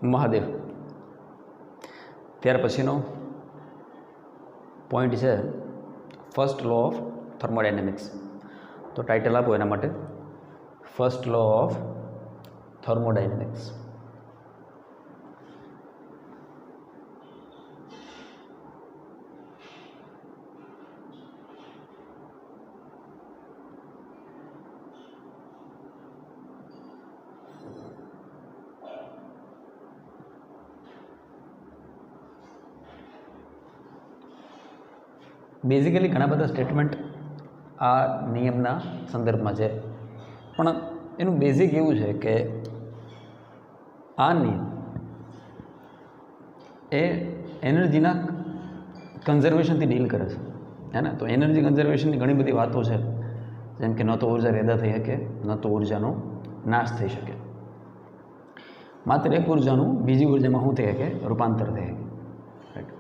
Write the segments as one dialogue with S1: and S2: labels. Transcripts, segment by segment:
S1: મહાદેવ. ત્યાર પછીનો પોઈન્ટ છે ફર્સ્ટ લો ઓફ થર્મોડાયનેમિક્સ. તો ટાઇટલ આપો એના માટે, first law of thermodynamics. Basically ઘણા બધા સ્ટેટમેન્ટ આ નિયમના સંદર્ભમાં છે, પણ એનું બેઝિક એવું છે કે આ નિયમ એ એનર્જીના કન્ઝર્વેશનથી ડીલ કરે છે, હે ને. તો એનર્જી કન્ઝર્વેશનની ઘણી બધી વાતો છે, જેમ કે ન તો ઉર્જા પેદા થઈ શકે, ન તો ઉર્જાનો નાશ થઈ શકે. માત્ર એક ઉર્જાનું બીજી ઉર્જામાં શું થઈ શકે? રૂપાંતર થઈ શકે.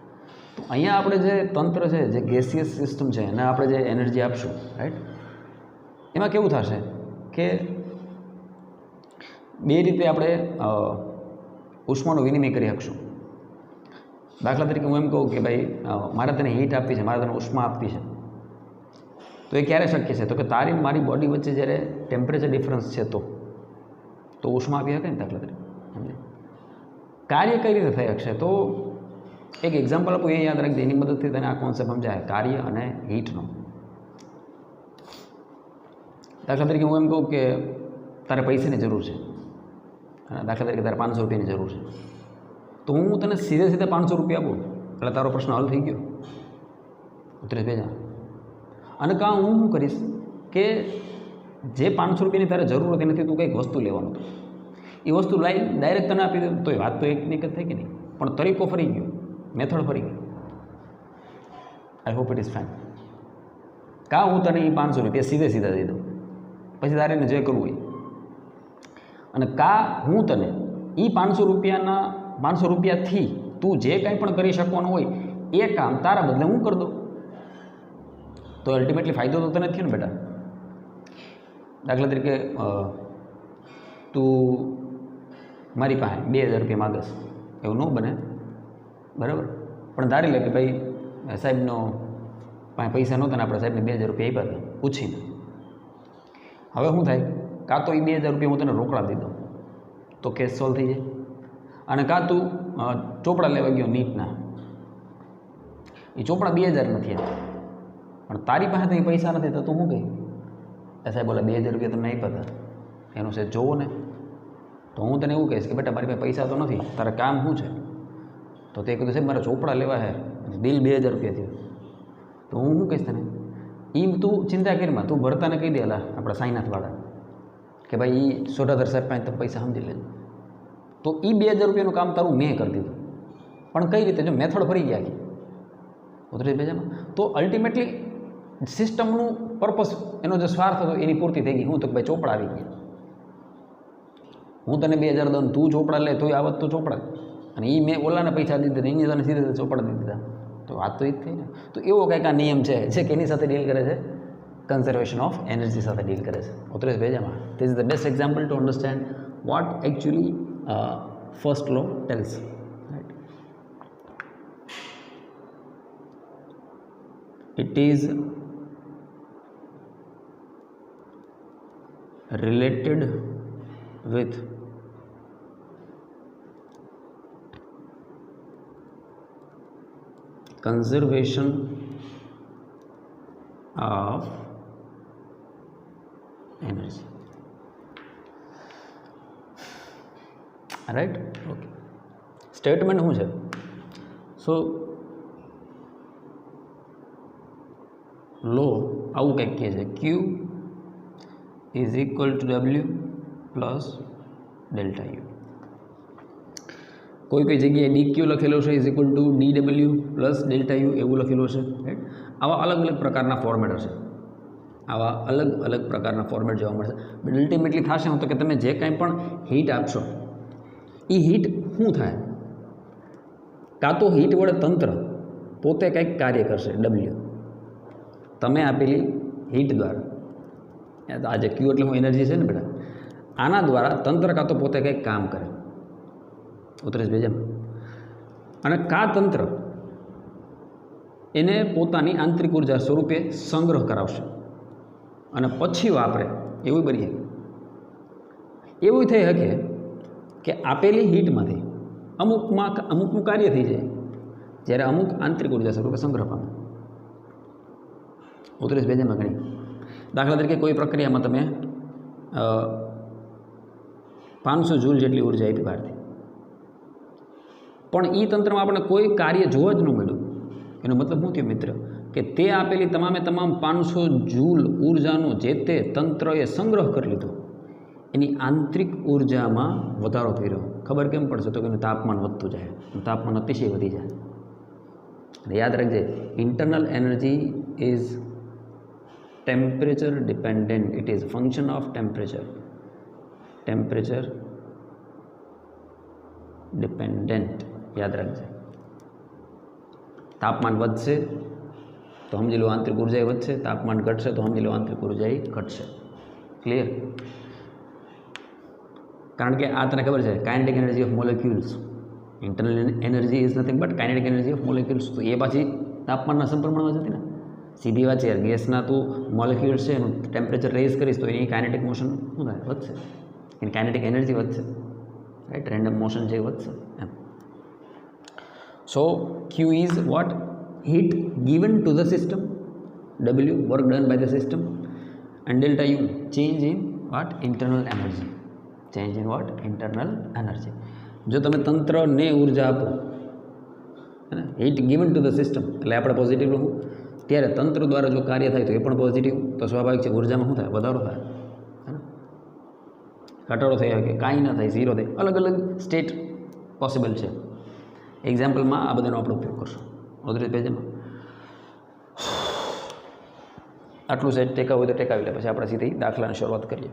S1: તો અહીંયા આપણે જે તંત્ર છે, જે ગેસિયસ સિસ્ટમ છે, એને આપણે જે એનર્જી આપશું, રાઈટ, એમાં કેવું થશે કે બે રીતે આપણે ઉષ્માનો વિનિમય કરી શકશું. દાખલા તરીકે હું એમ કહું કે ભાઈ મારે તને હીટ આપવી છે, મારે તને ઉષ્મા આપવી છે, તો એ ક્યારે શક્ય છે? તો કે તારી મારી બોડી વચ્ચે જ્યારે ટેમ્પરેચર ડિફરન્સ છે તો ઉષ્મા આપી શકે ને. દાખલા તરીકે કાર્ય કઈ રીતે થઈ શકશે? તો એક એક્ઝામ્પલ આપું, એ યાદ રાખજે, એની મદદથી તને આ કોન્સેપ્ટ સમજાય, કાર્ય અને હીટનો. દાખલા તરીકે હું એમ કહું કે તારે પૈસાની જરૂર છે, દાખલા તરીકે તારે 500 રૂપિયાની જરૂર છે, તો હું તને સીધે 500 રૂપિયા આપું એટલે તારો પ્રશ્ન હલ થઈ ગયો. ઉતરે ભેજા. અને કાં હું શું કરીશ કે જે 500 રૂપિયાની તારે જરૂર હતી નથી, તું કંઈક વસ્તુ લેવાનું હતું, એ વસ્તુ લાવી ડાયરેક્ટ તને આપી દે, તો એ વાત તો એક જ થઈ કે નહીં, પણ તરીકો ફરી ગયો, મેથડ ફરી ગયો. I hope it is fine. કાં હું તને એ 500 રૂપિયા સીધા દઈ દઉં, પછી તારે એને જે કરવું હોય, અને કાં હું તને એ 500 રૂપિયાથી તું જે કાંઈ પણ કરી શકવાનું હોય એ કામ તારા બદલે હું કરી દઉં, તો અલ્ટિમેટલી ફાયદો તો તને થયો ને બેટા. દાખલા તરીકે તું મારી પાસે 2000 રૂપિયા માગસ, એવું ન બને, બરાબર, પણ ધારી લે કે ભાઈ સાહેબનો પાસે પૈસા નહોતા ને આપણે સાહેબને 2000 રૂપિયા આપ્યા હતા પૂછીને. હવે શું થાય? કાં તો એ 2000 રૂપિયા હું તને રોકડા દઈ દઉં તો કેસ સોલ્વ થઈ જાય, અને કાં તું ચોપડા લેવા ગયો નીટના, એ ચોપડા 2000 નથી આવ્યા, પણ તારી પાસે તો એ પૈસા નથી, તો તું શું કહે? સાહેબ બોલા 2000 રૂપિયા તમને આપ્યા હતા, એનું છે જોવો ને. તો હું તને એવું કહીશ કે બેટા મારી પાસે પૈસા તો નથી, તારે કામ શું છે? તો તે કીધું સાહેબ મારે ચોપડા લેવા છે, બિલ 2000 રૂપિયા થયું. તો હું શું કહીશ તને? એ તું ચિંતા કરીમાં, તું ભરતાને કહી દે અલા આપણા સાઈનાથવાળા કે ભાઈ એ સોડાધર સાહેબ પાસે તમે પૈસા સમજી લેજો. તો એ 2000 રૂપિયાનું કામ તારું મેં કરી દીધું, પણ કઈ રીતે? જો મેથડ ફરી ગયા કે ઉતરી બેજામાં. તો અલ્ટિમેટલી સિસ્ટમનું પર્પસ, એનો જે સ્વાર્થ હતો એની પૂર્તિ થઈ ગઈ. હું તો ભાઈ ચોપડા આવી ગયા, હું તને 2000 દઉં, તું ચોપડા લે, તો આવત તો ચોપડા, અને એ મેં ઓલાને પૈસા દીધા, એની તને સીધે ચોપડા દીધી દીધા, તો વાત તો એ જ થઈ ને. તો એવો કંઈક આ નિયમ છે જે કેની સાથે ડીલ કરે છે? કન્ઝર્વેશન ઓફ એનર્જી સાથે ડીલ કરે છે. ઉતરેશ ભેજામાં. This is the best example to understand what actually first law tells. Right, it is related with conservation of energy. Right? Okay. Statement શું છે? So લો આવું કંઈક કહે છે, Q is equal to W plus delta you. કોઈ જગ્યાએ DQ લખેલો છે is equal two DW plus delta you એવું લખેલું છે, રાઈટ. આવા અલગ અલગ પ્રકારના ફોર્મેટ હશે, આવા અલગ અલગ પ્રકારના ફોર્મેટ જોવા મળશે. બટ અલ્ટિમેટલી થશે હું તો કે તમે જે કાંઈ પણ હીટ આપશો એ હીટ શું થાય? કાં તો હીટ વડે તંત્ર પોતે કંઈક કાર્ય કરશે, W, તમે આપેલી હીટ દ્વારા. આ જે Q એટલે હું એનર્જી છે ને બેટા, આના દ્વારા તંત્ર કાં તો પોતે કંઈક કામ કરે, ઉતરેશ બેજમ અને કા તંત્ર એને પોતાની આંતરિક ઉર્જા સ્વરૂપે સંગ્રહ કરાવશે અને પછી વાપરે એવું બની શકે. એવું થઈ શકે કે આપેલી હીટમાંથી અમુકનું કાર્ય થઈ જાય જ્યારે અમુક આંતરિક ઉર્જા સ્વરૂપે સંગ્રહ પામે. ઉતરેશ બેજમાં ઘણી દાખલા તરીકે કોઈ પ્રક્રિયામાં તમે 500 જૂલ જેટલી ઉર્જા આપી બહારથી, પણ એ તંત્રમાં આપણે કોઈ કાર્ય જોવા જ ન મળ્યું. એનો મતલબ શું થયો મિત્ર કે તે આપેલી તમામ 500 જૂલ ઉર્જાનો જે તે તંત્રએ સંગ્રહ કરી લીધો, એની આંતરિક ઉર્જામાં વધારો થઈ રહ્યો. ખબર કેમ પડશે? તો કે એનું તાપમાન વધતું જાય, તાપમાન અતિશય વધી જાય. અને યાદ રાખજે, internal energy is temperature dependent. It is function of temperature dependent. યાદ રાખજે, તાપમાન વધશે તો સમજી લો આંતરિક ઉર્જા વધશે, તાપમાન ઘટશે તો સમજી લો આંતરિક ઉર્જા ઘટશે. ક્લિયર? કારણ કે આ તને ખબર છે kinetic energy of molecules, internal energy is nothing but kinetic energy of molecules. તો એ પાછી તાપમાનના સમપ્રમાણમાં જતી ને. સીધી વાત છે યાર, ગેસના તું મોલેક્યુલ્સ છે એનું ટેમ્પરેચર રેઝ કરીશ તો એની કાઇનેટિક મોશન શું થાય? વધશે. એની કાઇનેટિક એનર્જી વધશે, રાઈટ? રેન્ડમ મોશન જે વધશે એમ. સો Q is what? Heat given to the system. W, work done by the system. And delta U, change in what? Internal energy. Change in what? Internal energy. જો તમે તંત્રને ઉર્જા આપો, heat given to the system, એટલે આપણે positive લખું, ત્યારે તંત્ર દ્વારા જો કાર્ય થાય તો એ પણ પોઝિટિવ, તો સ્વાભાવિક છે ઉર્જામાં શું થાય? વધારો થાય. ઘટાડો થઈ શકે, કાંઈ ના થાય, ઝીરો થાય, અલગ અલગ સ્ટેટ પોસિબલ છે. એક્ઝામ્પલમાં આ બધાનો આપણે ઉપયોગ કરશું. ઉતરેશ પેજમાં આટલું સેટ ટેકાવું હોય તો ટેકાવી લે, પછી આપણે સીધી દાખલાની શરૂઆત કરીએ.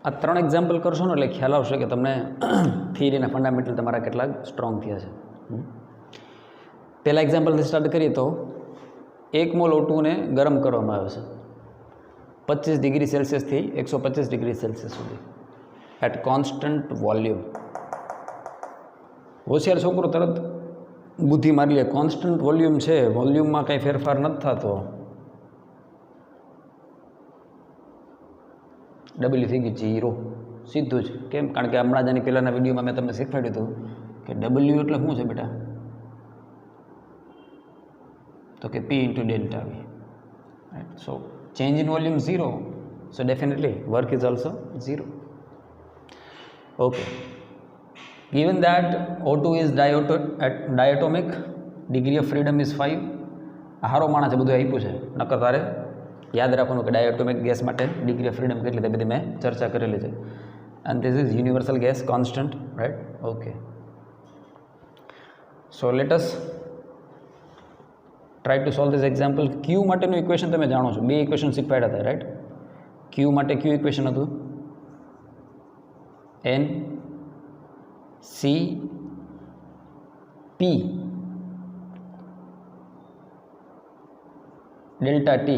S1: આ 3 એક્ઝામ્પલ કરશો ને એટલે ખ્યાલ આવશે કે તમને થિયરીના ફંડામેન્ટલ તમારા કેટલાક સ્ટ્રોંગ થયા છે. પહેલા એક્ઝામ્પલથી સ્ટાર્ટ કરીએ તો 1 મોલ O2 ને ગરમ કરવામાં આવે છે 25 ડિગ્રી સેલ્સિયસથી 125 ડિગ્રી સેલ્સિયસ સુધી એટ કોન્સ્ટન્ટ વોલ્યુમ. હોશિયાર છોકરો તરત બુદ્ધિ મારી લે, કોન્સ્ટન્ટ વોલ્યુમ છે, વોલ્યુમમાં કંઈ ફેરફાર નથી થતો, ડબલ્યુ થઈ ગયું 0, સીધું જ. કેમ? કારણ કે હમણાં જ આની પહેલાંના વિડીયોમાં મેં તમને શીખવાડ્યું હતું કે ડબલ્યુ એટલે શું છે બેટા? તો કે P into delta V, right? So change in volume 0, so definitely work is also 0. Okay, given that O2 is diatomic, degree of freedom is 5. હારો માણસ છે, બધું આપ્યું છે, નકર તારે યાદ રાખવાનું કે ડાયટોમિક ગેસ માટે ડિગ્રી ઓફ ફ્રીડમ કેટલી તે બધી મેં ચર્ચા કરેલી છે. And this is universal gas constant, right? Okay, so let us try to solve this example. Q માટેનું ઇક્વેશન તમે જાણો છો, 2 ઇક્વેશન શીખવાડ્યા હતા, રાઈટ? ક્યુ માટે ક્યુ ઇક્વેશન હતું N C P delta T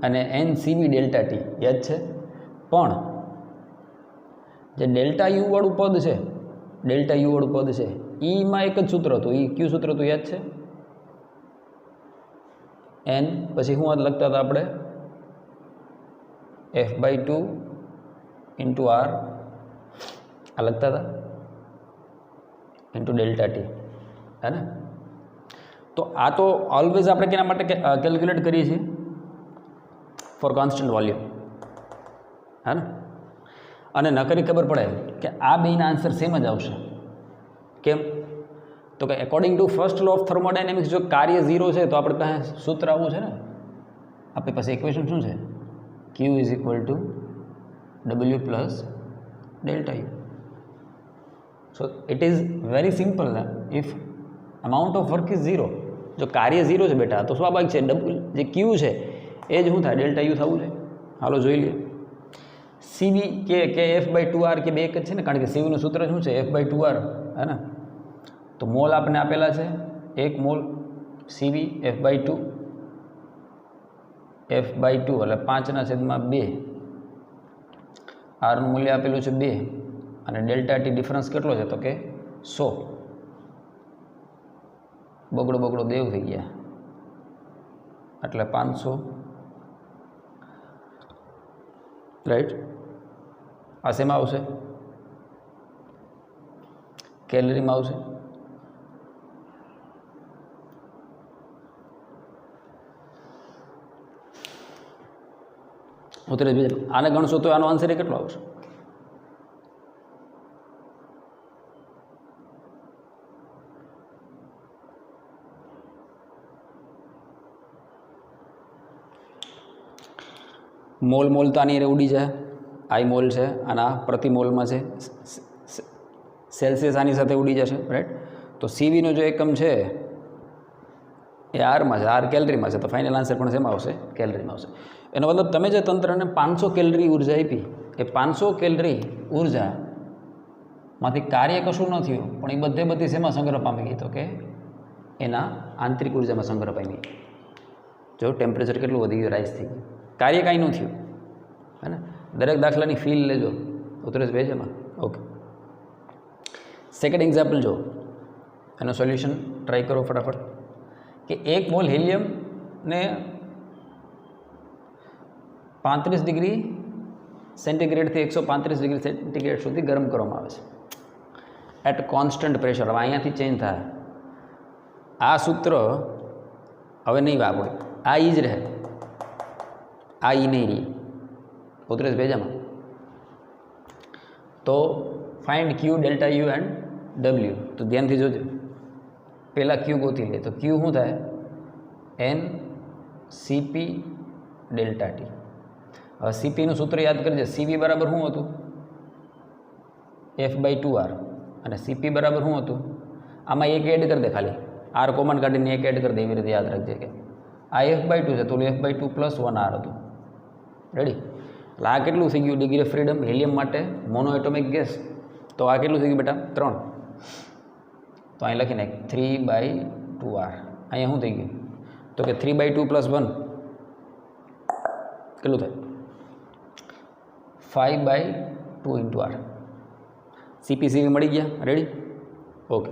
S1: અને NCV ડેલ્ટા T, યાદ છે? પણ જે ડેલ્ટા યુ વાળું પદ છે, ડેલ્ટા યુ વાળું પદ છે, ઈમાં એક જ સૂત્ર હતું, ઈ ક્યુ સૂત્ર હતું, યાદ છે? N પછી શું લખતા હતા આપણે? F/2 ઇન્ટુ R આ લખતા હતા, ઇન્ટુ ડેલ્ટા T, હે ને? તો આ તો ઓલવેઝ આપણે કેના માટે કેલ્ક્યુલેટ કરીએ છીએ? ફોર કોન્સ્ટન્ટ વોલ્યુમ, હે ને? અને નકરી ખબર પડે કે આ બેના આન્સર સેમ જ આવશે. કેમ? તો કે according to first law of thermodynamics જો કાર્ય 0 છે તો આપણે પાસે સૂત્ર આવું છે ને, આપણી પાસે ઇક્વેશન શું છે? Q is equal to W plus delta you. So it is very simple. If amount of work is 0, જો કાર્ય 0 છે બેટા તો સ્વાભાવિક છે જે Q છે એ જ શું થાય? ડેલ્ટા યુ થવું જોઈએ. હાલો જોઈ લઈએ. CV કે F/2R કે બે એક જ છે ને, કારણ કે CVનું સૂત્ર શું છે? F/2R, હે ને? તો મોલ આપણે આપેલા છે 1 મોલ CV F/2 એટલે 5/2 આરનું મૂલ્ય આપેલું છે 2 અને ડેલ્ટા ટી ડિફરન્સ કેટલો છે તો કે 100. બગડો દેવ થઈ ગયા એટલે 500 રાઈટ. આ શેમાં આવશે? કેલરીમાં આવશે. આને ગણશો તો આનો આન્સર કેટલો આવશે? મોલ તો આની ઉડી જાય. આઈ મોલ છે, આના પ્રતિ મોલમાં છે. સેલ્સિયસ આની સાથે ઉડી જશે રાઈટ. તો સીવીનો જો એકમ છે એ આરમાં છે, આર કેલરીમાં છે, તો ફાઇનલ આન્સર પણ શેમાં આવશે? કેલરીમાં આવશે. એનો મતલબ તમે જે તંત્રને 500 કેલરી ઉર્જા આપી એ 500 કેલરી ઉર્જામાંથી કાર્ય કશું ન થયું, પણ એ બધી શેમાં સંગ્રહ પામી ગઈ? તો કે એના આંતરિક ઉર્જામાં સંગ્રહ પામી. જો ટેમ્પરેચર કેટલું વધી ગયું, રાઈઝ થઈ ગયું, કાર્ય કાંઈ ન થયું. હે ને? દરેક દાખલાની ફીલ લેજો ઉતરેશ ભાઈ એમાં. ઓકે, સેકન્ડ એક્ઝામ્પલ જો, એનો સોલ્યુશન ટ્રાય કરો ફટાફટ. કે 1 મોલ હિલિયમને 35 ડિગ્રી સેન્ટીગ્રેડથી 135 ડિગ્રી સેન્ટીગ્રેડ સુધી ગરમ કરવામાં આવે છે એટ કોન્સ્ટન્ટ પ્રેશર. હવે અહીંયાથી ચેન્જ થાય. આ સૂત્ર હવે નહીં વાપરે, આ ઈ જ રહે, આ ઈ નહીં રહી. ઉતરેશ ભેજામાં. તો find Q delta you and W. તો ધ્યાનથી જોજો. પહેલાં ક્યુ ગોતી લે. તો ક્યુ શું થાય? N CP delta T. હવે સીપીનું સૂત્ર યાદ કરજે. સીવી બરાબર શું હતું? F/2R. અને સીપી બરાબર શું હતું? આમાં એક એડ કરી દે, ખાલી આર કોમન કાઢીને એક એડ કરી દે. એવી રીતે યાદ રાખજે કે આ F/2 છે, તો F/2 + 1R હતું. રેડી? એટલે આ કેટલું થઈ ગયું? ડિગ્રી ઓફ ફ્રીડમ હિલિયમ માટે મોનો એટોમિક ગેસ. તો આ કેટલું થઈ ગયું બેટા? 3. તો અહીં લખીને 3/2R. અહીંયા શું થઈ ગયું? તો કે 3/2 + 1 કેટલું થાય? 5/2 × R. CP/CV મળી ગયા. Ready? Okay.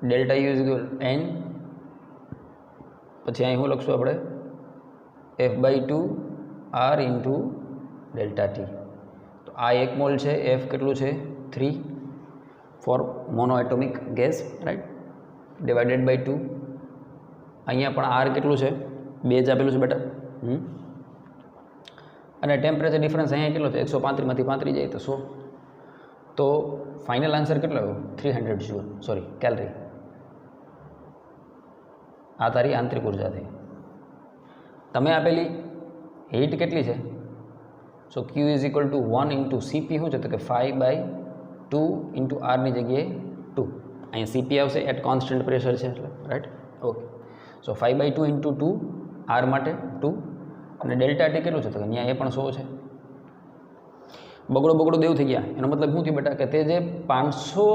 S1: Delta U is equal n, પછી અહીં શું લખશું આપણે? F/2 R × delta T. તો આ 1 મોલ છે. F કેટલું છે? 3 four monoatomic gas right, divided by 2. અહીંયા પણ R કેટલું છે? 2 જ આપેલું છે બેટા. અને ટેમ્પરેચર ડિફરન્સ અહીંયા કેટલો છે? 135 માંથી 35 જાય તો 100. તો ફાઇનલ આન્સર કેટલો આવ્યો? 300 જૂલ, સોરી કેલરી. આ તારી આંતરિક ઉર્જા થઈ. તમે આપેલી હીટ કેટલી છે? સો Q = 1 × CP શું છે? તો કે 5/2 × R ની જગ્યાએ 2. અહીંયા CP આવશે એટ કોન્સ્ટન્ટ પ્રેશર છે એટલે રાઈટ. ઓકે. સો 5/2 × 2 R માટે 2. અને ડેલ્ટા ટી કેટલું છે? તો અહીંયા એ પણ 100 છે. બગડો દેવ થઈ ગયા. એનો મતલબ શું થયું બેટા? કે તે જે 500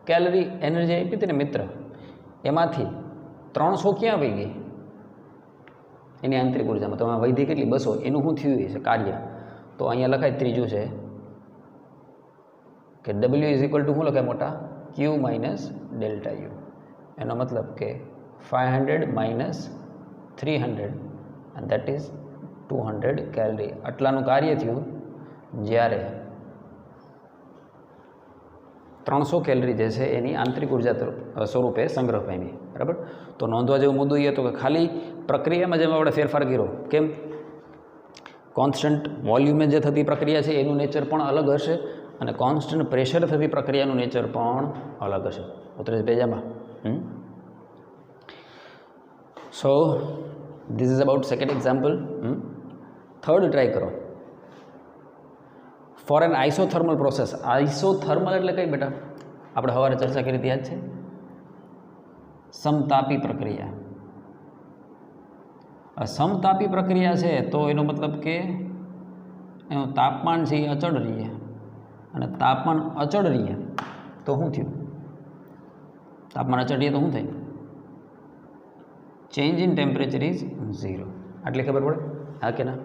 S1: કેલરી એનર્જી આપી હતી ને મિત્ર, એમાંથી 300 ક્યાં વહી ગઈ? એની આંતરિક ઉર્જામાં. તો આમાં વૈધી કેટલી? 200. એનું શું થયું છે કાર્ય? તો અહીંયા લખાય ત્રીજું છે કે W = શું લખાય મોટા? Q - delta you. એનો મતલબ કે 500 - 300 and that is 200 કેલરી. આટલાનું કાર્ય થયું જ્યારે 300 કેલરી જે છે એની આંતરિક ઉર્જા સ્વરૂપે સંગ્રહ પામી. બરાબર? તો નોંધવા જેવો મુદ્દો એ હતો કે ખાલી પ્રક્રિયામાં જેમાં આપણે ફેરફાર કર્યો. કેમ? કોન્સ્ટન્ટ વોલ્યુમે જે થતી પ્રક્રિયા છે એનું નેચર પણ અલગ હશે અને કોન્સ્ટન્ટ પ્રેશર થતી પ્રક્રિયાનું નેચર પણ અલગ હશે. ઉતરેશ ભેજામાં. So this is about second example. Third try કરો. For an isothermal process. Isothermal એટલે કઈ બેટા? આપણે સવારે ચર્ચા કરી હતી, યાદ છે? સમતાપી પ્રક્રિયા. સમતાપી પ્રક્રિયા છે તો એનો મતલબ કે એનું તાપમાન છે એ અચળ રહીએ, અને તાપમાન અચળ રહીએ તો શું થયું? તાપમાન અચળીએ તો શું થાય? Change in temperature is 0. આટલી ખબર પડે? હા કે ના?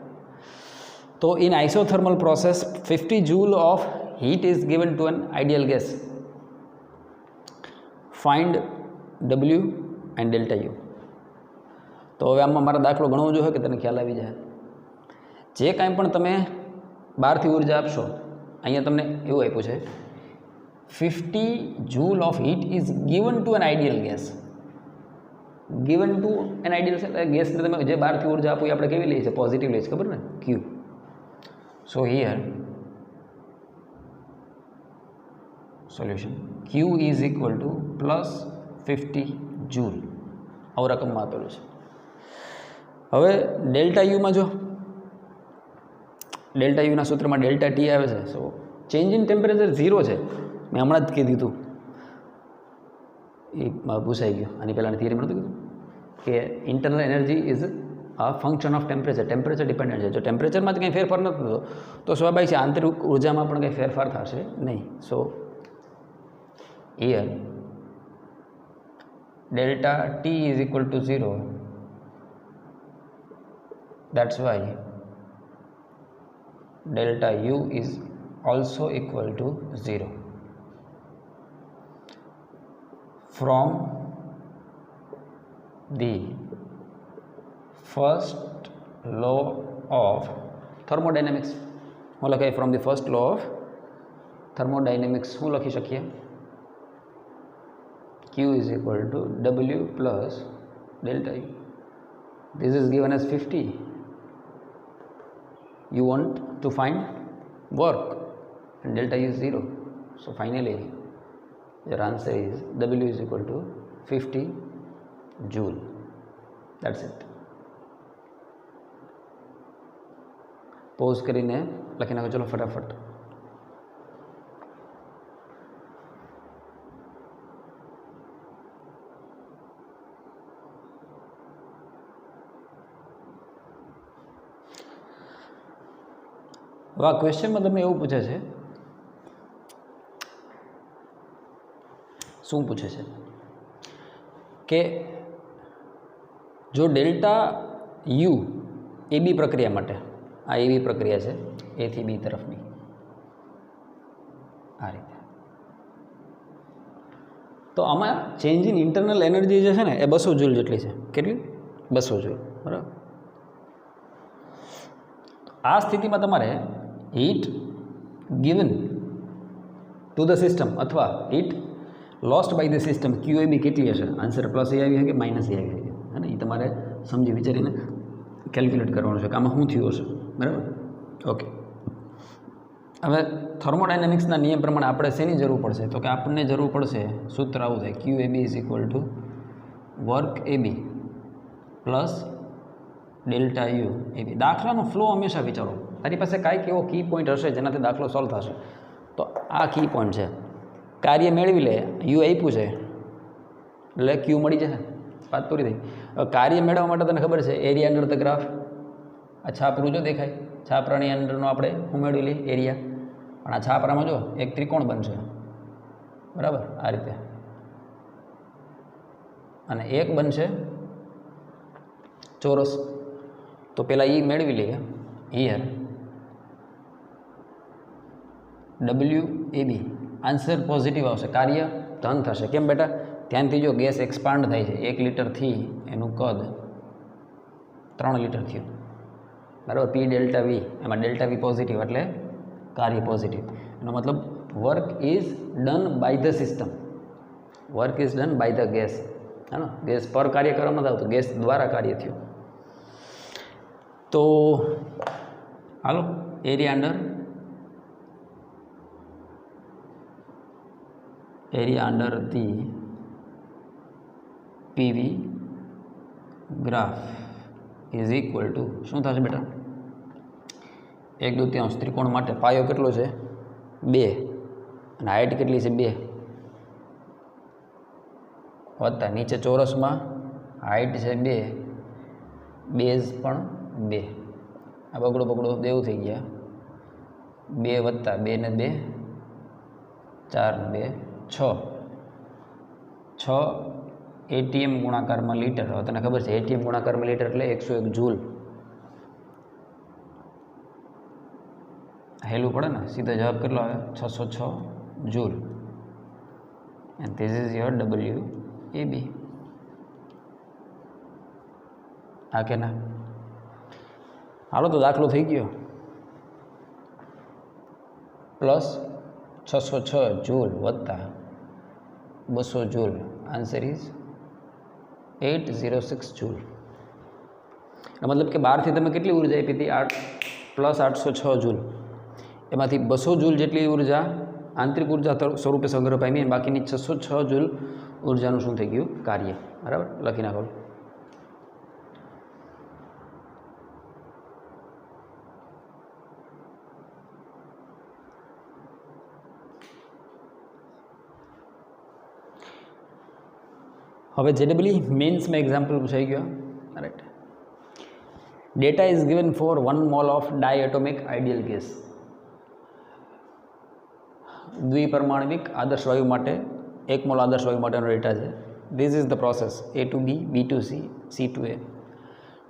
S1: તો in isothermal process 50 joule of heat is given to an ideal gas. Find W and delta U. તો હવે આમાં મારા દાખલો ગણવો જોઈએ કે તને ખ્યાલ આવી જાય. જે કાંઈ પણ તમે બહારથી ઉર્જા આપશો, અહીંયા તમને એવું આપ્યું છે 50 joule of heat is given to an ideal gas. Given to an ideal ગેસને તમે જે બહારથી ઉર્જા આપો એ આપણે કેવી લઈએ છીએ? પોઝિટિવ લઈએ છીએ, ખબર ને? Q. So here solution Q is equal two plus 50 joule. આવું રકમમાં આપેલું છે. હવે ડેલ્ટા યુમાં જો ડેલ્ટા યુના સૂત્રમાં ડેલ્ટા ટી આવે છે. સો ચેન્જ ઇન ટેમ્પરેચર 0 છે. મેં હમણાં જ કીધું હતું, એ પૂછાઈ ગયું. આની પહેલાંની થિયરીમાં નહોતું કીધું કે internal energy is a function of temperature. Temperature dependent છે. જો ટેમ્પરેચરમાં જ કંઈ ફેરફાર નથી થતો તો સ્વાભાવિક છે આંતરિક ઉર્જામાં પણ કંઈ ફેરફાર થશે નહીં. સો here delta T is equal to 0. That's why delta U is also equal to 0. From the first law of thermodynamics, હું લખાય from the first law of thermodynamics શું લખી શકીએ? Q is equal to W plus delta U. This is given as 50. You want to find work and delta U is 0. So finally your answer is W is equal to 50 joule. That's it. Pause કરીને લખી નાખો. ચલો ફટાફટ. હવે આ ક્વેશ્ચનમાં તમને એવું પૂછે છે, શું પૂછે છે કે જો ડેલ્ટા યુ એ બી પ્રક્રિયા માટે, આ એવી પ્રક્રિયા છે એ થી બી તરફની, આ રીતે, તો આમાં ચેન્જ ઇન ઇન્ટરનલ એનર્જી જે છે ને એ 200 જૂલ જેટલી છે. કેટલી? 200 જૂલ. બરાબર. આ સ્થિતિમાં તમારે heat given to the system અથવા heat lost by the system QAB કેટલી હશે? આન્સર પ્લસ એ આવી કે માઇનસ એ આવી છે, અને એ તમારે સમજી વિચારીને કેલ્ક્યુલેટ કરવાનું છે કે આમાં શું થયું હશે. બરાબર. ઓકે. હવે થર્મોડાયનેમિક્સના નિયમ પ્રમાણે આપણે શેની જરૂર પડશે? તો કે આપણને જરૂર પડશે, સૂત્ર આવું થાય QAB is equal to work AB plus delta U AB. દાખલાનો ફ્લો હંમેશા વિચારો. તારી પાસે કાંઈક એવો કી પોઈન્ટ હશે જેનાથી દાખલો સોલ્વ થશે. તો આ કી પોઈન્ટ છે. કાર્ય મેળવી લે, યુ આપ્યું છે એટલે ક્યુ મળી જશે. વાત પૂરી થઈ. હવે કાર્ય મેળવવા માટે તને ખબર છે એરિયા અંડર ધ ગ્રાફ, આ છાપરું જો દેખાય, છાપરાની અંદરનો આપણે હું મેળવી લઈએ એરિયા. પણ આ છાપરામાં જો એક ત્રિકોણ બનશે. બરાબર. આ રીતે. અને એક બનશે ચોરસ. તો પહેલાં એ મેળવી લઈએ. હિયર WAB આન્સર પોઝિટિવ આવશે, કાર્ય ધન થશે. કેમ બેટા? ધ્યાનથી જો, ગેસ એક્સપાન્ડ થાય છે. 1 લીટરથી એનું કદ 3 લીટર થયું. બરાબર. P ડેલ્ટા V, એમાં ડેલ્ટા V પોઝિટિવ એટલે કાર્ય પોઝિટિવ. એનો મતલબ work is done by the system, work is done by the gas. હા, ગેસ પર કાર્ય કરવામાં નથી આવતું, ગેસ દ્વારા કાર્ય થયું. તો હાલો, area under the PV graph is equal to શું થશે બેટા? 1/2 ત્રિકોણ માટે પાયો કેટલો છે? 2, અને હાઇટ કેટલી છે? 2 વત્તા નીચે ચોરસમાં હાઇટ છે 2, બેઝ પણ 2. આ પકડો દેવું થઈ ગયા. 2 વત્તા 2 ને 2 4 ને 2 છ એટીએમ ગુણાકારમાં લીટર. હવે તને ખબર છે એટીએમ ગુણાકારમાં લીટર એટલે 101 જૂલ. હેલું પડે ને, સીધો જવાબ કેટલો આવે? 606 joule. And this is your WAB. હા કે ના? હાલો તો દાખલો થઈ ગયો. પ્લસ 606 જૂલ વત્તા 200 જૂલ. Answer is 806 joule. મતલબ કે બહારથી તમે કેટલી ઉર્જા આપી હતી? Plus 806 joule. એમાંથી 200 જૂલ જેટલી ઉર્જા આંતરિક ઉર્જા સ્વરૂપે સંગ્રહ પામી, અને બાકીની 606 જૂલ ઉર્જાનું શું થઈ ગયું? કાર્ય. બરાબર, લખી નાખો. હવે JEE મેન્સમાં એક્ઝામ્પલ પૂછાઈ ગયો. Right. Data is given for 1 mole of diatomic ideal gas. દ્વિપરમાણવિક આદર્શ વાયુ માટે 1 મોલ આદર્શ વાયુ માટેનો ડેટા છે. This is the process A to B, B to C, C to A.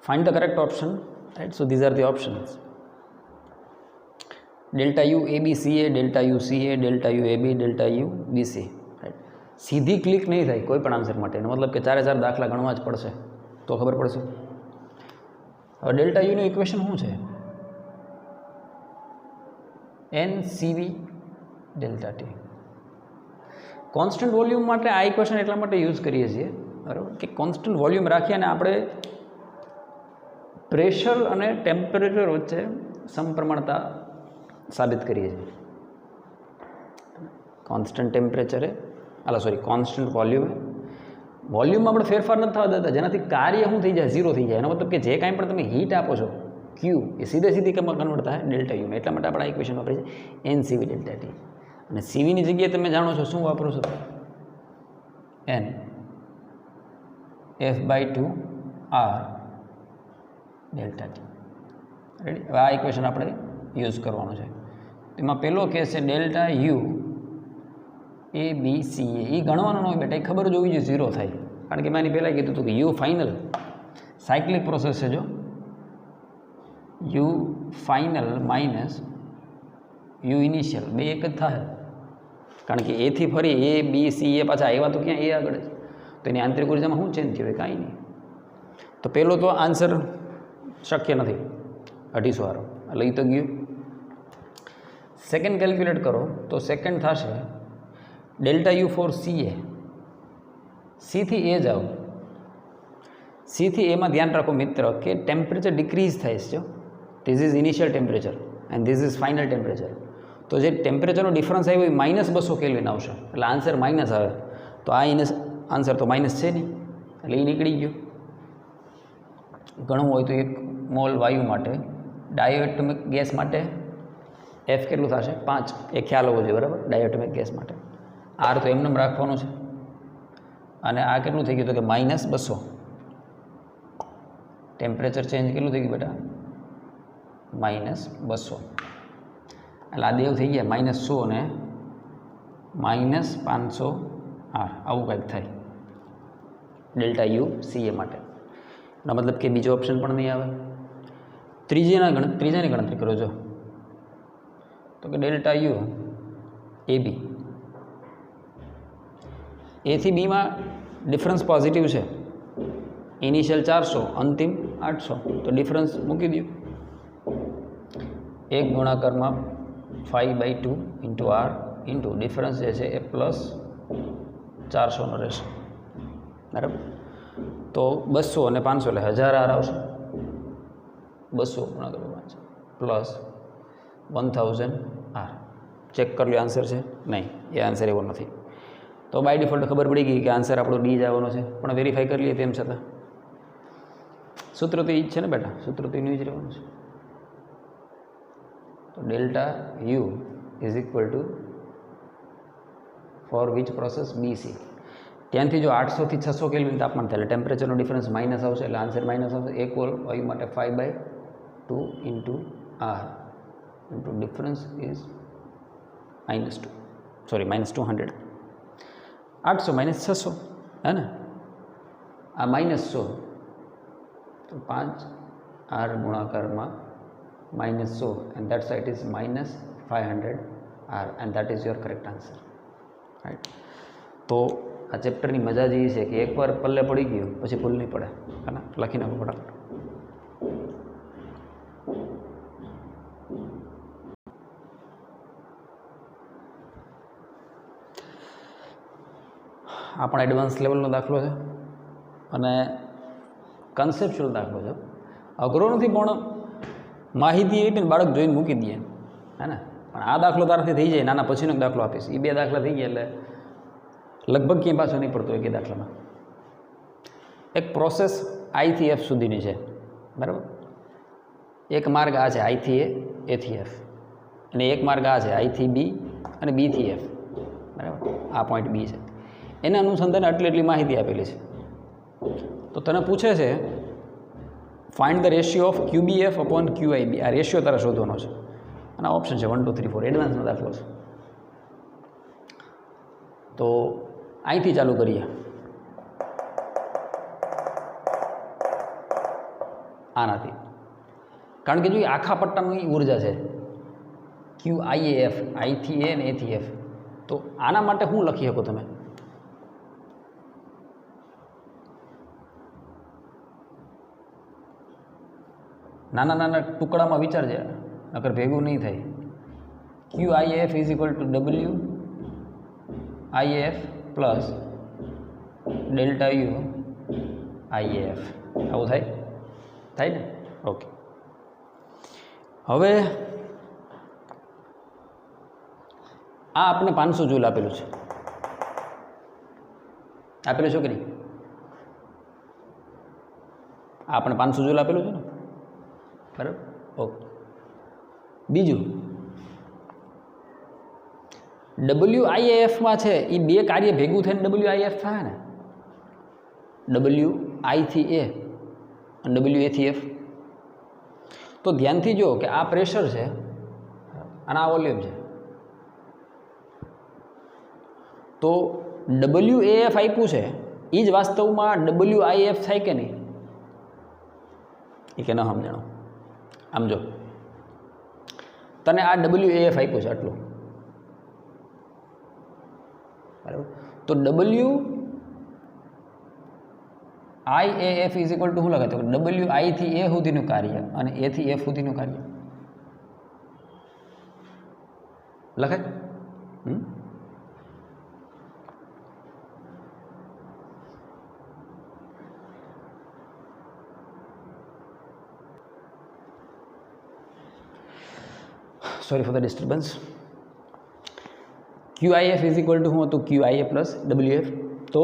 S1: Find the correct option. Right. So these are the options. Delta you ABCA, delta you CA, delta you AB, delta you BC. સીધી click નહીં થાય કોઈ પણ answer માટે. એનો મતલબ કે 4 દાખલા ગણવા જ પડશે તો ખબર પડશે. હવે ડેલ્ટા યુનું ઇક્વેશન શું છે? NCV delta T. Constant volume માટે આ ઇક્વેશન એટલા માટે યુઝ કરીએ છીએ, બરાબર, કે કોન્સ્ટન્ટ વોલ્યુમ રાખી અને આપણે પ્રેશર અને ટેમ્પરેચર વચ્ચે સમપ્રમાણતા સાબિત કરીએ છીએ. કોન્સ્ટન્ટ ટેમ્પરેચરે કોન્સ્ટન્ટ વોલ્યુમમાં આપણે ફેરફાર નથી થવા દેતા, જેનાથી કાર્ય શું થઈ જાય? 0 થઈ જાય. એનો મતલબ કે જે કાંઈ પણ તમે હીટ આપો છો Q એ સીધી કન્વર્ટ થાય ડેલ્ટા યુમાં. એટલા માટે આપણે આ ઇક્વેશન વાપરીએ છીએ NCV ડેલ્ટા T. અને સીવીની જગ્યાએ તમે જાણો છો શું વાપરો છો? N F/2 R delta T. Ready. હવે આ ઇક્વેશન આપણે યુઝ કરવાનું છે. એમાં પહેલો કેસ છે ડેલ્ટા યુ ABCA. એ ગણવાનું ન હોય બેટા, એ ખબર જ હોવી જોઈએ 0 થાય. કારણ કે મેં એની પહેલાં કીધું હતું કે યુ ફાઇનલ સાયક્લિક પ્રોસેસ છે. જો you final minus you initial બે એક જ થાય, કારણ કે એથી ફરી ABCA પાછા આવ્યા તો ક્યાં એ આગળ જ. તો એની આંતરિક ઉર્જામાં શું ચેન્જ થયું? કાંઈ નહીં. તો પહેલો તો આન્સર શક્ય નથી 250 વાળો, લઈ તો ગયું. સેકન્ડ કેલ્ક્યુલેટ કરો તો સેકન્ડ થશે delta you for CA. C થી A જાઓ. C થી Aમાં ધ્યાન રાખો મિત્ર કે ટેમ્પરેચર ડિક્રીઝ થાય છે. This is initial temperature and this is final temperature. તો જે ટેમ્પરેચરનો ડિફરન્સ આવ્યો એ -200 કેલ્વિન આવશે, એટલે આન્સર માઇનસ આવે. તો આ આન્સર તો માઇનસ છે નહીં, એટલે એ નીકળી ગયો. ગણવું હોય તો 1 મોલ વાયુ માટે ડાયોએટોમિક ગેસ માટે F કેટલું થશે? 5. એ ખ્યાલ હોવો જોઈએ, બરાબર, ડાયોએટોમિક ગેસ માટે. R તો એમને રાખવાનું છે. અને આ કેટલું થઈ ગયું? તો કે -200. ટેમ્પરેચર ચેન્જ કેટલું થઈ ગયું બેટા? -200. એટલે આ દેવ થઈ ગયા -100 ને -500 R, આવું કંઈક થાય ડેલ્ટા યુ CA માટે. એનો મતલબ કે બીજો ઓપ્શન પણ નહીં આવે. ત્રીજાની ગણતરી કરો. જો તો કે ડેલ્ટા યુ AB. A થી Bમાં ડિફરન્સ પોઝિટિવ છે. ઇનિશિયલ 400, અંતિમ 800. તો ડિફરન્સ મૂકી દો. 1 ગુણાકારમાં 5/2 ઇન્ટુ R ઇન્ટુ ડિફરન્સ જે છે એ +400નો રહેશે, બરાબર. તો 200 અને 500 એટલે 1000 R આવશે. 200 ગુણાકાર 5 +1000 R. ચેક કરી લો આન્સર છે? નહીં, એ આન્સર એવો નથી. તો બાય ડિફોલ્ટ ખબર પડી ગઈ કે આન્સર આપણો D જ આવવાનો છે, પણ વેરીફાઈ કરી લઈએ તેમ છતાં. સૂત્ર તો એ જ છે ને બેટા, સૂત્ર તો એનું જ રહેવાનું છે. તો delta U is equal to four which process BC. ત્યાંથી જો 800 થી 600 કેલ્વિન તાપમાન થાય એટલે ટેમ્પરેચરનો ડિફરન્સ માઇનસ આવશે, એટલે આન્સર માઇનસ આવશે. એક વાયુ માટે 5/2 into R into difference is -200. 800 minus 600 है ना, आ -100 तो 5 R गुणाकार में -100 and that side is -500 R and that is your correct answer, right. तो आ चेप्टर की मजा जी है कि एक बार पल्ले पड़ी गयो पछी भूल नहीं पड़े, है ना। लखी नाखो फटाफट। आ पण एडवांस लेवलनो दाखलो है अने कन्सेप्च्युअल दाखलो है, अघरो नहीं पण माहिती एवी ने बाळक जोईने मूकी दे, है ना। पण आ दाखलो ताराथी थई जाए, नाना पछीनो दाखलो आपीश, ए बे दाखला थई गया एटले लगभग क्यां पाछो नहीं पड़तो एक दाखला में। एक प्रोसेस आई थी एफ सुधीनी है, बराबर। एक मार्ग आ है आई थी ए थी एफ, अने एक मार्ग आ है आई थी बी अने बी थी एफ, बराबर। आ पॉइंट बी है, एना अनुसंधाने आटली एटली माहिती आपेली है। तो तने पूछे छे find the ratio of Q B F upon Q I B, आ रेशियो तारे शोधવાનો છે અને ऑप्शन है 1 2 3 4 एडवांसनो दाखलो છે। तो અહીંથી ચાલુ કરીએ, આનાથી, કારણ કે જો આખા પટ્ટાની ઉર્જા છે ક્યુ આઈ એ એફ, આઈ થી એ ને એ થી એફ, તો આના માટે શું લખી શકો તમે? નાના નાના ટુકડામાં વિચારજે, નકર ભેગું નહીં થાય। Q I F is equal to W I F plus delta U I F, आवुं थाय ने? ओके। हवे आ आपने 500 जूल आपेलू है, आपेलू छे कि नहीं? आपने 500 जूल आपेलू है ने, बराबर। ओके। बीजू WIAF में है ये बे कार्य भेगू थे WIF था ने, WI थी A और WA थी F। तो ध्यान थी जो कि आ प्रेशर है और आ वॉल्यूम है, तो WAF आप्यु है ये वास्तव में WIF थाय के नहीं, ये के न समझो। आम जो तने आ WAF आप्यु है आटलू, बराबर। तो WIAF इज इक्वल टू शू लगे? तो WI थी ए सुधीनुं कार्य और ए थी एफ सुधीनुं कार्य लखे। Sorry for the disturbance. QIF is equal to हूँ तो QIA प्लस WF। तो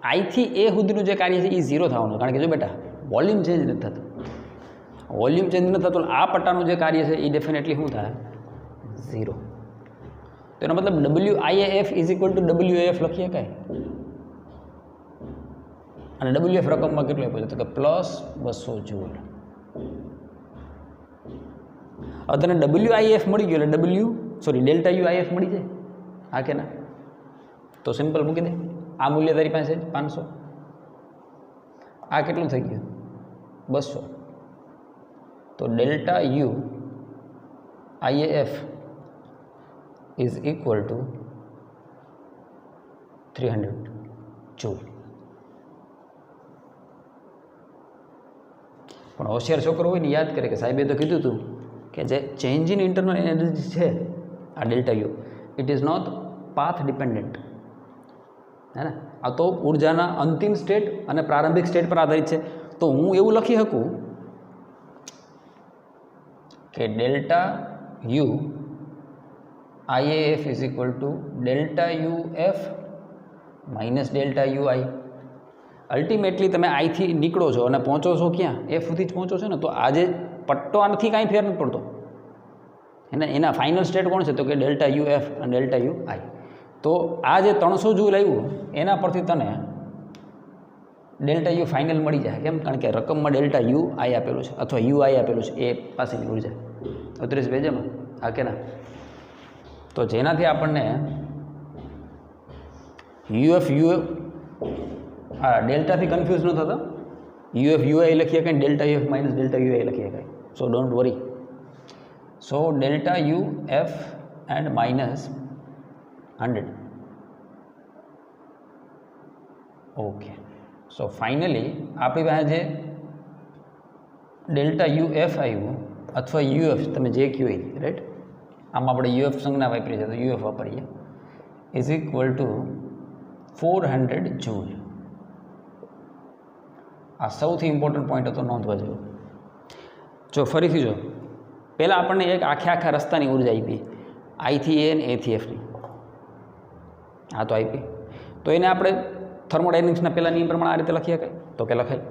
S1: आई थी ए सुधीनुं जे कार्य है ये 0 थवानुं, कारण के जो बेटा वॉल्यूम चेन्ज नहीं थतुं, वॉल्यूम चेन्ज नहीं थतुं, आ पट्टानुं जे कार्य है ये डेफिनेटली शुं थाय 0। तो एनो मतलब WIAF is equal to WAF लखी शकाय, अने WF रकम में केटलुं आप्युं छे तो कि प्लस 200 जूल। हवे तने WIF मळी गयो એટલે डेल्टा UIF मळी जाय, हाँ के ना? तो सिंपल मूकी दे, आ मूल्य तारी पासे 500, आ केटलुं थई गयुं 200। तो delta U IAF is equal to 300 joule. पण होशियार छोकरो होय ने याद करे कि साहेबे तो कीधुं हतुं कि जे चेन्ज इन इंटरनल एनर्जी है आ delta U it is not path dependent, है ना। आ तो ऊर्जाना अंतिम स्टेट और प्रारंभिक स्टेट पर आधारित है। तो हूँ एवं लखी सकूँ कि delta U IAF is equal to delta UF minus delta UI। Ultimately तमे आई थी निकलो छो और पहोंचो छो क्या? एफ सुधी ज पहोंचो छो ने। तो आज पट्टो आनाथी कांई फेर नहीं पड़तो, है ना। एना फाइनल स्टेट कोण छे? तो कि डेल्टा UF और डेल्टा UI। तो आज 300 जूल आव्युं एना परथी तने डेल्टा यू फाइनल मळी जाए। केम? कारण के रकम में डेल्टा UI आपेलुं छे अथवा UI आपेलुं छे, ए पासेनी ऊर्जा 32 पेजे में, हाँ के ना। तो जेनाथी आपणने યુએફ હા ડેલ્ટાથી કન્ફ્યુઝ ન થતા, યુએફ યુઆઈ લખીએ કાંઈ, ડેલ્ટા યુએફ માઇનસ ડેલ્ટા યુઆઈ લખીએ કાંઈ, સો don't worry. So delta you F and minus 100. Okay, so finally આપણી પાસે જે ડેલ્ટા યુ એફ આવ્યું અથવા યુએફ તમે જે કહ્યું એ, રાઈટ, આમાં આપણે યુએફ સંજ્ઞા વાપરીએ છીએ તો યુએફ વાપરીએ, ઇઝ ઇક્વલ ટુ 400 જૂલ. આ સૌથી ઇમ્પોર્ટન્ટ પોઈન્ટ હતો, નોંધવા જેવો. જો ફરીથી જો, પહેલાં આપણને એક આખા રસ્તાની ઉર્જા આપી, આઈથી એ અને એથી એફની, આ તો આપી, તો એને આપણે થર્મોડાયનેમિક્સના પહેલાં નિયમ પ્રમાણે આ રીતે લખી શકાય, તો કે લખાય.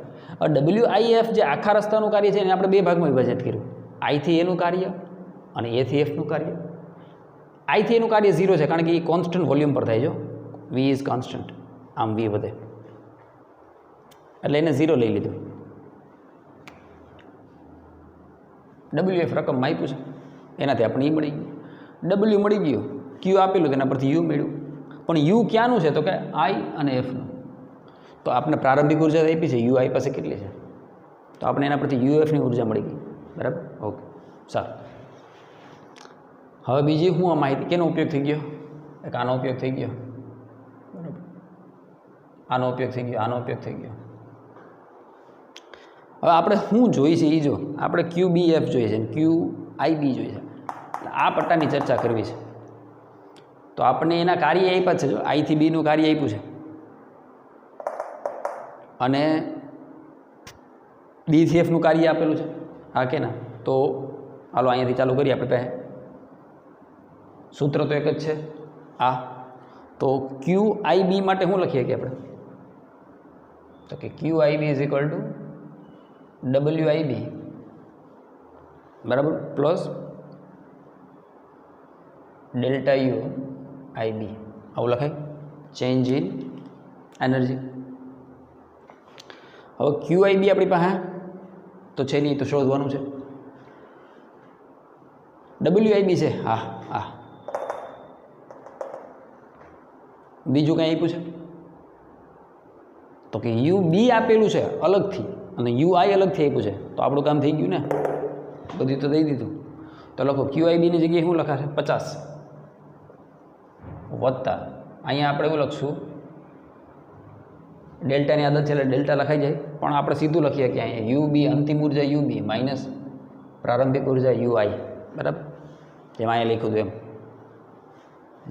S1: WIF જે આખા રસ્તાનું કાર્ય છે એને આપણે બે ભાગમાં વિભાજિત કર્યું, આઈથી એનું કાર્ય અને એથી એફનું કાર્ય. આઈથી એનું કાર્ય 0 છે, કારણ કે એ કોન્સ્ટન્ટ વોલ્યુમ પર થાય. જો V ઇઝ કોન્સ્ટન્ટ, આમ V વધે એટલે એને 0 લઈ લીધું. WF રકમમાં આપ્યું છે, એનાથી આપણે E મળી ગયું, W મળી ગયું, Q આપેલું તેના પરથી U મળ્યું. પણ U ક્યાંનું છે તો કે I અને Fનું. તો આપણે પ્રારંભિક ઉર્જા આપી છે, UI પાસે કેટલી છે, તો આપણે એના પરથી UFની ઉર્જા મળી ગઈ. બરાબર, ઓકે, સારું. હવે બીજી હું આ માહિતી કેનો ઉપયોગ થઈ ગયો, એક આનો ઉપયોગ થઈ ગયો, બરાબર, આનો ઉપયોગ થઈ ગયો, આનો ઉપયોગ થઈ ગયો. હવે આપણે શું જોઈએ છે એ જો, આપણે QBF જોઈએ છે, QIB જોઈએ છે, આ પટ્ટાની ચર્ચા કરવી છે. તો આપણને એના કાર્ય આપ્યા છે, જો આઈથી બીનું કાર્ય આપ્યું છે અને બીથી એફનું કાર્ય આપેલું છે, હા કે ના. તો હાલો અહીંયાથી ચાલુ કરીએ. આપણે પહેલાં સૂત્ર તો એક જ છે આ, તો QIB માટે શું લખીએ કે આપણે, તો કે QIB is equal two WIB, બરાબર, પ્લસ ડેલ્ટા યુ IB, આવું લખાય, ચેન્જ ઇન એનર્જી. હવે QIB આપણી પાસે તો છે નહીં, તો શોધવાનું છે. WIB છે, હા હા, બીજું કંઈ આપ્યું છે તો કે UB આપેલું છે અલગથી અને UI અલગથી આપ્યું છે, તો આપણું કામ થઈ ગયું ને, બધું તો દઈ દીધું. તો લખો QIB ની જગ્યાએ શું લખાશે, 50 વત્તા અહીંયા આપણે એવું લખશું, ડેલ્ટાની આદત છે એટલે ડેલ્ટા લખાઈ જાય, પણ આપણે સીધું લખીએ કે અહીંયા UB અંતિમ ઉર્જા UB માઇનસ પ્રારંભિક ઉર્જા UI, બરાબર, જેમ અહીંયા લખ્યું હતું એમ,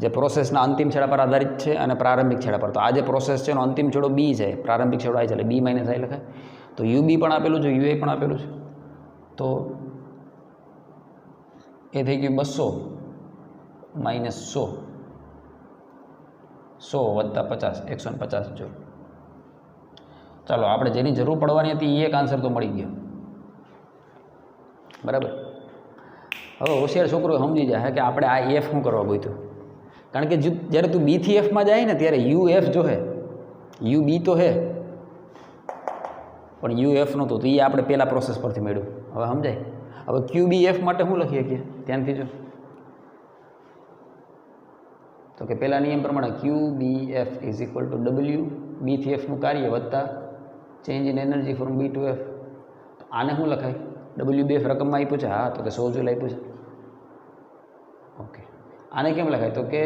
S1: જે પ્રોસેસના અંતિમ છેડા પર આધારિત છે અને પ્રારંભિક છેડા પર. તો આ જે પ્રોસેસ છે એનો અંતિમ છેડો B છે, પ્રારંભિક છેડો I છે, એટલે B માઇનસ I લખાય. તો UB પણ આપેલું છે, UI પણ આપેલું છે, તો એ થઈ ગયું 200 માઇનસ 100 વત્તા 50, 150 જો. ચાલો, આપણે જેની જરૂર પડવાની હતી એ એક આન્સર તો મળી ગયો, બરાબર. હવે હોશિયાર છોકરો સમજી જાય કે આપણે આ F શું કરવા ગોઈતું, કારણ કે જ્યારે તું B થી F માં જાય ને ત્યારે UF જો હે, UB તો હે પણ UF નહોતું, તો એ આપણે પહેલાં પ્રોસેસ પરથી મેળવ્યું. હવે સમજાય. હવે QBF માટે શું લખીએ કે ધ્યાનથી જો, તો કે પહેલા નિયમ પ્રમાણે QBF is equal to W B થી F નું કાર્ય વત્તા change in energy from B to F. તો આને શું લખાય, WBF રકમમાં આપ્યું છે, હા, તો કે 100 જૂલ આપ્યું છે, ઓકે. આને કેમ લખાય, તો કે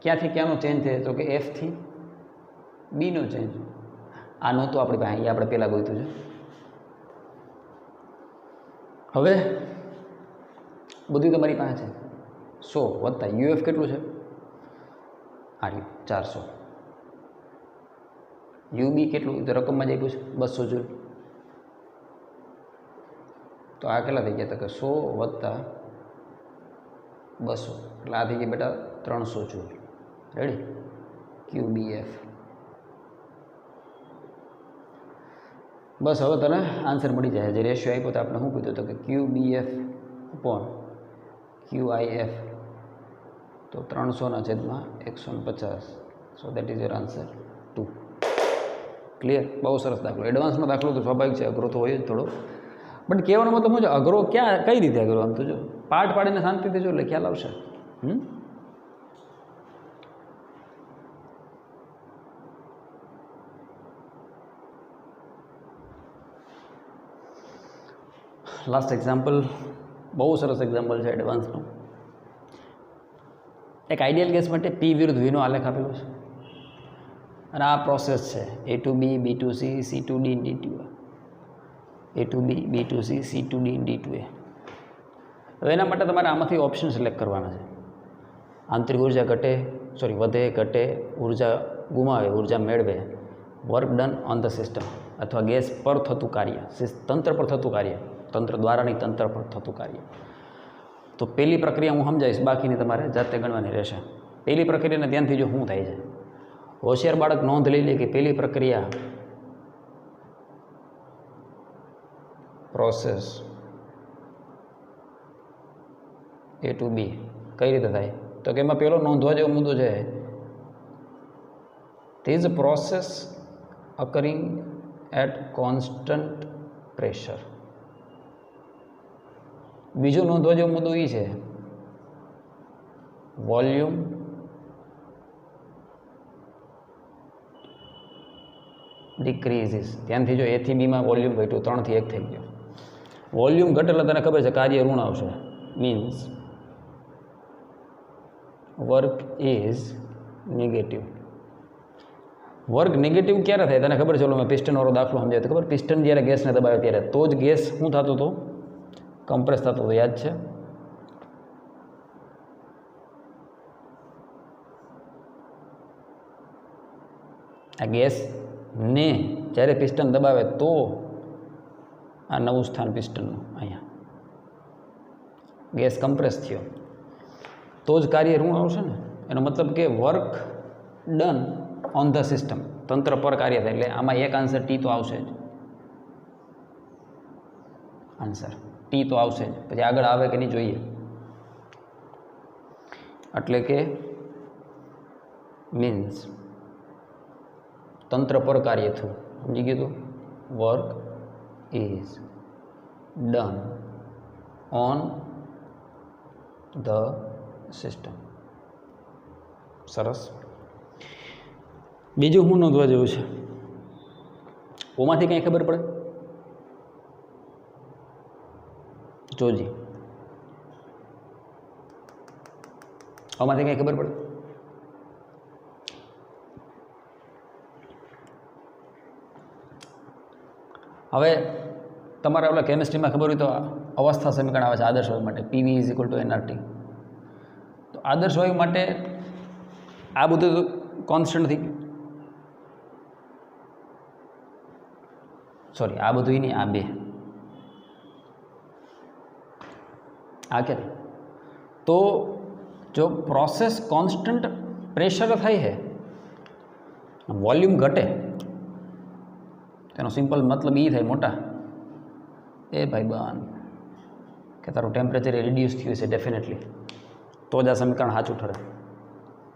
S1: ક્યાંથી ક્યાંનો ચેન્જ થાય, તો કે F થી B નો ચેન્જ. આ નહોતું આપણી પાસે, એ આપણે પહેલાં ગોઈતું છે. હવે બધું તમારી પાસે છે, 100 વત્તા UF કેટલું છે, આ 400, UB કેટલું, તો રકમમાં જ આપ્યું છે 200 જૂલ. તો આ કેટલા થઈ ગયા, તો કે 100 વત્તા 200 એટલે આ થઈ ગયા બેટા 300 જૂલ. Ready, QBF. બસ હવે તને આન્સર મળી જાય. જે રેશિયો આપ્યો તો આપણે શું કીધું, તો કે QBF અપોન QIF, તો 300/150. So that is your answer 2. Clear, બહુ સરસ દાખલો. એડવાન્સનો દાખલો તો સ્વાભાવિક છે, અઘરો તો હોય જ થોડો, બટ કહેવાનો મતલબ શું છે, અઘરો ક્યાં કઈ રીતે અઘરો, આમ તો જો પાઠ પાડીને શાંતિથી જો એટલે ખ્યાલ આવશે. લાસ્ટ એક્ઝામ્પલ બહુ સરસ એક્ઝામ્પલ છે એડવાન્સનું. એક આઈડિયલ ગેસ માટે પી વિરુદ્ધ વીનો આલેખ આપેલો છે અને આ પ્રોસેસ છે A to B, B to C, C to D, D to A. A to B, B to C, C to D, D to A. હવે એના માટે તમારે આમાંથી ઓપ્શન સિલેક્ટ કરવાના છે. આંતરિક ઉર્જા વધે ઘટે, ઉર્જા ગુમાવે, ઉર્જા મેળવે, work done on the system, અથવા ગેસ પર થતું કાર્ય, તંત્ર પર થતું કાર્ય, તંત્ર દ્વારા નહીં તંત્ર પર થતું કાર્ય. તો પહેલી પ્રક્રિયા હું સમજાવીશ, બાકીની તમારે જાતે ગણવાની રહેશે. પહેલી પ્રક્રિયાને ધ્યાનથી જો શું થાય છે, હોશિયાર બાળક નોંધ લઈ લે કે પહેલી પ્રક્રિયા પ્રોસેસ A to B કઈ રીતે થાય, તો કે એમાં પહેલો નોંધવા જેવો મુદ્દો છે, this process occurring at constant pressure. બીજો નોંધવા જેવો મુદ્દો એ છે વોલ્યુમ ડિક્રીઝિસ. ધ્યાનથી જો A થી B માં વોલ્યુમ ઘટ્યું, 3 થી 1 થઈ ગયો. વોલ્યુમ ઘટે એટલે તને ખબર છે કાર્ય ઋણ આવશે, means work is negative. Work negative ક્યારે થાય તને ખબર છે? ચલો મેં પિસ્ટનવાળો દાખલો સમજાવ્યો તો ખબર, પિસ્ટન જ્યારે ગેસને દબાવે ત્યારે તો જ ગેસ શું થતો હતો, કમ્પ્રેસ થતો હતો, યાદ છે? આ ગેસને જ્યારે પિસ્ટન દબાવે તો આ નવું સ્થાન પિસ્ટનનું, અહીંયા ગેસ કમ્પ્રેસ થયો તો જ કાર્ય ઋણ આવશે ને. એનો મતલબ કે work done on the system, તંત્ર પર કાર્ય થાય. એટલે આમાં એક આન્સર ટી તો આવશે જ, આન્સર ટી તો આવશે જ. પછી આગળ આવે કે નહીં જોઈએ. એટલે કે મીન્સ તંત્ર પર કાર્ય થયું, સમજી ગયું? Work is done on the system. સરસ. બીજું હું નોંધવા જેવું છે, ઓમાંથી કંઈ ખબર પડે? જોજી, આમાંથી કંઈ ખબર પડે? હવે તમારે ઓલા કેમિસ્ટ્રીમાં ખબર હોય તો અવસ્થા સમીકરણ આવે છે આદર્શ વાયુ માટે, PV = nRT. તો આદર્શ વાયુ માટે આ બધું તો કોન્સ્ટન્ટ થઈ ગયું, સોરી આ બધું નહીં, આ બે, આ કે તો જો પ્રોસેસ કોન્સ્ટન્ટ પ્રેશર થાય છે, વોલ્યુમ ઘટે, તેનો સિમ્પલ મતલબ એ થાય મોટા એ ભાઈ બન કે તારું ટેમ્પરેચર રિડ્યુસ થયું છે ડેફિનેટલી, તો જ આ સમીકરણ સાચું ઠરે.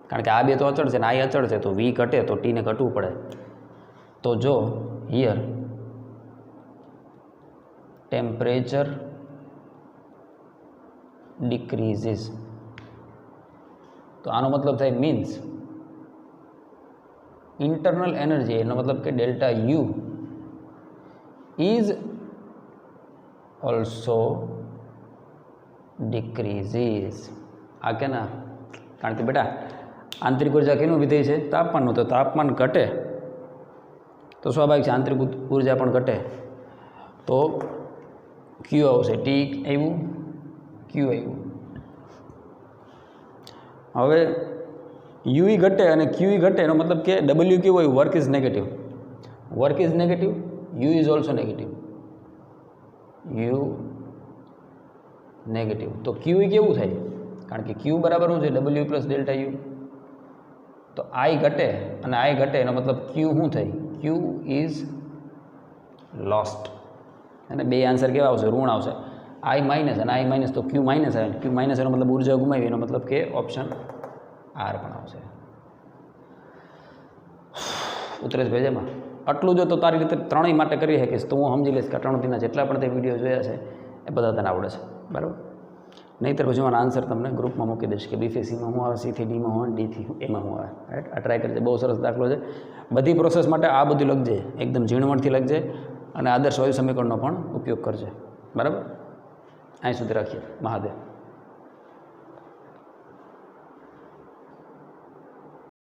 S1: કારણ કે આ બે તો અચળ છે ને આ અચળ છે, તો V ઘટે તો ટીને ઘટવું પડે. તો જો હિયર ટેમ્પરેચર ડિક્રીઝિસ, તો આનો મતલબ થાય મીન્સ ઇન્ટરનલ એનર્જી, એનો મતલબ કે ડેલ્ટા U ઇઝ ઓલ્સો ડિક્રીઝિસ. આ કે ના, કારણ કે બેટા આંતરિક ઉર્જા કેનું વિધેય છે? તાપમાનનું. તો તાપમાન ઘટે તો સ્વાભાવિક છે આંતરિક ઉર્જા પણ ઘટે, તો Q આવશે. ટી આવ્યું, Q આવ્યું. હવે UE ઘટે અને QE ઘટે, એનો મતલબ કે W કેવું હોય? Work is negative. Work is negative, U is also negative. U negative, તો QE કેવું થાય? કારણ કે Q બરાબર શું છે? W + delta U. તો I ઘટે અને I ઘટે, એનો મતલબ Q શું થાય? Q is lost. અને બે આન્સર કેવા આવશે? ઋણ આવશે. I માઇનસ અને I માઇનસ, તો Q માઇનસ આવે. Q માઇનસ એનો મતલબ ઉર્જા ગુમાવી, એનો મતલબ કે ઓપ્શન R પણ આવશે. ઉતરેશ ભેજામાં આટલું જો તો તારી રીતે ત્રણેય માટે કરી શકીશ તો હું સમજી લઈશ કે અટાણુંથીના જેટલા પણ તે વિડીયો જોયા છે એ બધા તને આવડે છે, બરાબર. નહીંતર પછી મને આન્સર તમને ગ્રુપમાં મૂકી દઈશ કે B થી Cમાં શું આવે, C થી Dમાં શું આવે, D થી Aમાં શું આવે, રાઈટ. આ ટ્રાય કરજે, બહુ સરસ દાખલો છે. બધી પ્રોસેસ માટે આ બધું લખજે, એકદમ ઝીણવટથી લખજે અને આદર્શ વાયુ સમીકરણનો પણ ઉપયોગ કરજે, બરાબર. અહીં સુધી રાખીએ. મહાદેવ.